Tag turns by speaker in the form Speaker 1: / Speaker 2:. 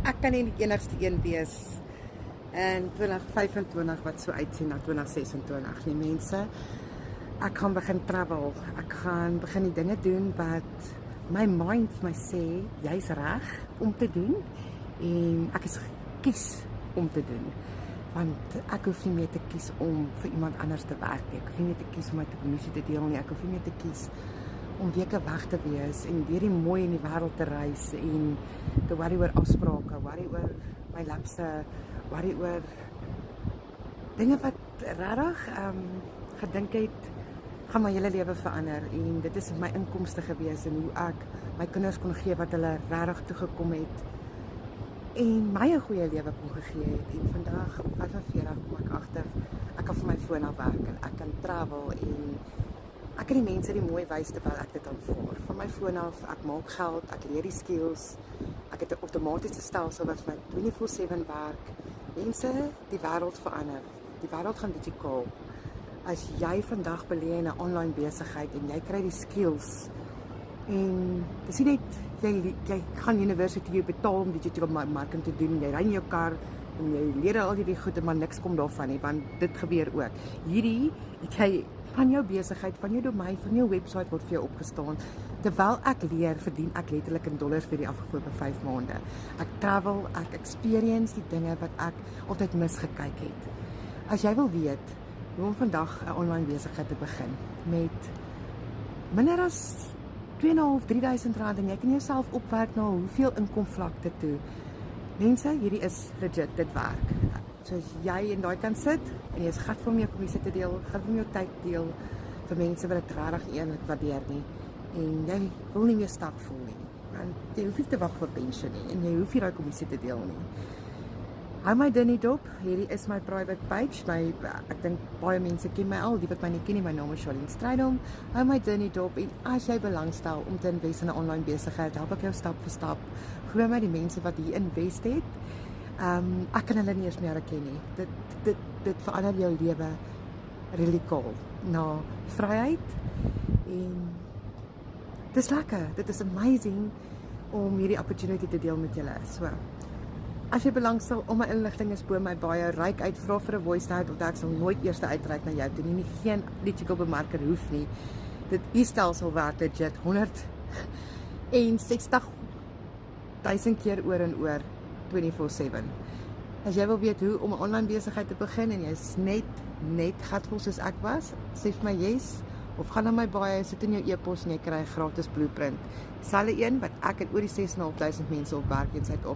Speaker 1: Ek kan nie die enigste een wees in 2025 wat so uitsien na 2026 nie, mense. Ek gaan begin travel. Ek gaan begin die dinge doen wat my mind vir my sê, jy's reg om te doen en ek is gekies om te doen. Want ek hoef nie meer te kies om vir iemand anders te werk nie. Ek hoef nie meer te kies om my kommissie te deel nie. Ek hoef nie meer te kies om weke weg te wees en deur die mooi in die wêreld te reis en te worry oor afsprake, worry oor my lapse, worry oor dinge wat regtig gedink het gaan my hele lewe verander en dit is my inkomste gewees en hoe ek my kinders kon gee wat hulle regtig toegekom het en my 'n goeie lewe kon gegee het en vandag op 45 kom ek agter ek kan vir my foon af werk en ek kan travel en ek kan die mense die mooi wys terwyl ek dit aanvaar. Van my foon af, ek maak geld, ek leer die skills, ek het 'n outomatiese stelsel wat vir my 24/7 werk. Mense, die wêreld verander. Die wêreld gaan digitaal. As jy vandag belê in 'n online besigheid en jy kry die skills en dis nie net jy gaan universiteit jy betaal om digital marketing te doen, jy ry in jou kar en jy leer al hierdie goede maar niks kom daarvan nie want dit gebeur ook. Hierdie het jy van jou besigheid, van jou domein, van jou webwerf word vir jou opgestaan. Terwyl ek leer, verdien ek letterlik in dollars vir die afgelope 5 maande. Ek travel, ek experience die dinge wat ek altyd misgekyk het. As jy wil weet hoe om vandag 'n online besigheid te begin met minder as 2.500-3.000 rand en jy kan jouself opwerk na hoeveel inkomvlakte toe. Mense, hierdie is legit, dit werk. So as jy in daai kan sit en jy is gat vir om jou kommissie te deel, gat vir om jou tyd deel vir mense wat dit regtig eerlik waardeer nie en jy wil nie meer stak voel nie. Want jy hoef nie te wag vir pensioen nie en jy hoef nie daai kommissie te deel nie. Hou my dinnie dop, hierdie is my private page, ek dink baie mense ken my al, die wat my nie ken nie, my naam is Charlene Strydom. Hou my dinnie dop en as jy belangstel om te invest in 'n online besigheid, help ek jou stap vir stap. Glo my die mense wat hier invest het, ek kan hulle nie eens meer herken nie. Dit verander jou lewe radicaal na vryheid en dis lekker, dit is amazing om hierdie opportunity te deel met julle. So, as jy belangstel om my inligting is bo my baie ryk uit, vra vir 'n voice note of ek sal nooit eers uitreik na jou toe nie. Geen digital bemarker hoef nie. Dit e-stelsel werk legit 160.000 keer oor en oor 24/7. As jy wil weet hoe om 'n online besigheid te begin en jy's net gatvol soos ek was, sê vir my yes of gaan na my baie, sit in jou e-pos en jy kry 'n gratis blueprint. Selfe een wat ek en oor die 6.500 mense op werk in Suid-Afrika